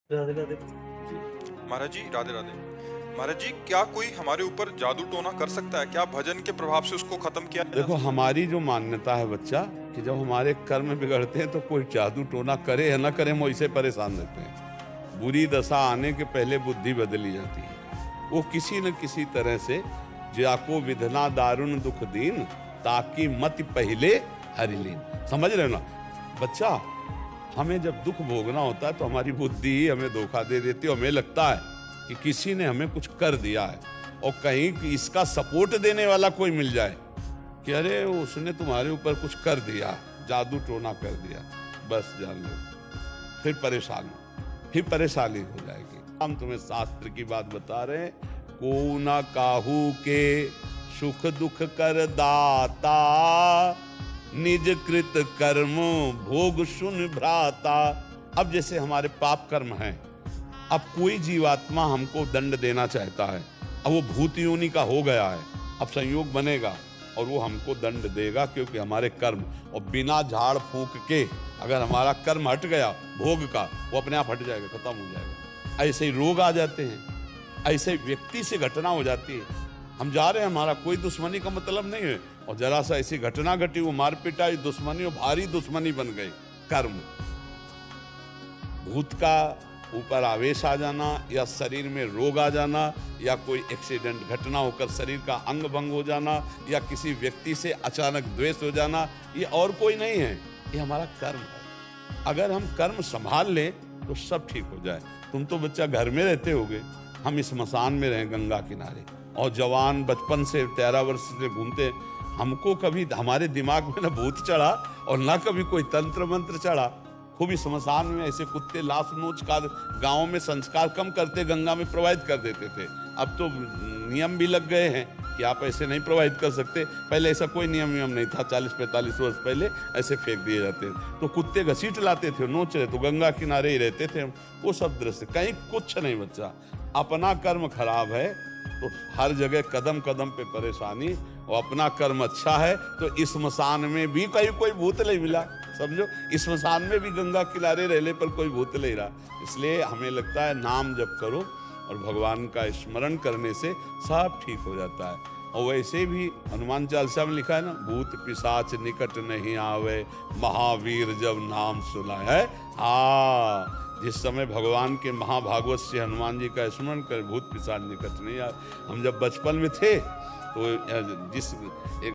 राधे राधे। महाराज जी राधे राधे। महाराज जी, क्या कोई हमारे ऊपर जादू टोना कर सकता है? क्या भजन के प्रभाव से उसको खत्म किया जा देखो, सकता हमारी जो मान्यता है बच्चा, कि जब हमारे कर्म बिगड़ते हैं तो कोई जादू टोना करे या ना करे, हम वैसे परेशान रहते हैं। बुरी दशा आने के पहले बुद्धि बदली जाती है। वो किसी न किसी तरह से जाको विधना दारुण दुख दीन, ताकि मत पहले हरिलीन। समझ रहे हो ना बच्चा? हमें जब दुख भोगना होता है तो हमारी बुद्धि ही हमें धोखा दे देती है। हमें लगता है कि किसी ने हमें कुछ कर दिया है, और कहीं इसका सपोर्ट देने वाला कोई मिल जाए कि अरे उसने तुम्हारे ऊपर कुछ कर दिया, जादू टोना कर दिया, बस जान लो फिर परेशान हो, फिर परेशानी हो जाएगी। हम तुम्हें शास्त्र की बात बता रहे हैं, को ना काहू के सुख दुख कर दाता, निज कृत कर्म भोग सुन भ्राता। अब जैसे हमारे पाप कर्म हैं, अब कोई जीवात्मा हमको दंड देना चाहता है, अब वो भूत योनि का हो गया है, अब संयोग बनेगा और वो हमको दंड देगा, क्योंकि हमारे कर्म, और बिना झाड़ फूंक के अगर हमारा कर्म हट गया भोग का, वो अपने आप हट जाएगा, खत्म हो जाएगा। ऐसे ही रोग आ जाते हैं, ऐसे व्यक्ति से घटना हो जाती है। हम जा रहे हैं, हमारा कोई दुश्मनी का मतलब नहीं है, और जरा सा ऐसी घटना घटी, वो मार पिटाई, दुश्मनी, और भारी दुश्मनी बन गई। कर्म, भूत का ऊपर आवेश आ जाना, या शरीर में रोग आ जाना, या कोई एक्सीडेंट घटना होकर शरीर का अंग भंग हो जाना, या किसी व्यक्ति से अचानक द्वेष हो जाना, ये और कोई नहीं है, ये हमारा कर्म है। अगर हम कर्म संभाल लें तो सब ठीक हो जाए। तुम तो बच्चा घर में रहते होगे, हम इस स्मशान में रहे गंगा किनारे, और जवान बचपन से 13 वर्ष से घूमते, हमको कभी हमारे दिमाग में ना भूत चढ़ा और ना कभी कोई तंत्र मंत्र चढ़ा। खूब ही स्मशान में ऐसे कुत्ते लाश नोच का गाँव में संस्कार कम करते, गंगा में प्रवाहित कर देते थे। अब तो नियम भी लग गए हैं कि आप ऐसे नहीं प्रवाहित कर सकते। पहले ऐसा कोई नियम नहीं था, 40-45 वर्ष पहले ऐसे फेंक दिए जाते थे, तो कुत्ते घसीट लाते थे, नोच रहे तो गंगा किनारे ही रहते थे। वो सब दृश्य कहीं कुछ नहीं बच्चा। अपना कर्म खराब है तो हर जगह कदम कदम पे परेशानी, और अपना कर्म अच्छा है तो इस स्मशान में भी कहीं कोई भूत नहीं मिला। समझो, इस स्मशान में भी गंगा किनारे रहने पर कोई भूत नहीं रहा। इसलिए हमें लगता है नाम जप करो और भगवान का स्मरण करने से सब ठीक हो जाता है। और वैसे भी हनुमान चालीसा में लिखा है ना, भूत पिशाच निकट नहीं आवे, महावीर जब नाम सुनाए है। हाँ, जिस समय भगवान के महाभागवत से हनुमान जी का स्मरण कर, भूत पिशाच निकट नहीं आए। हम जब बचपन में थे तो जिस एक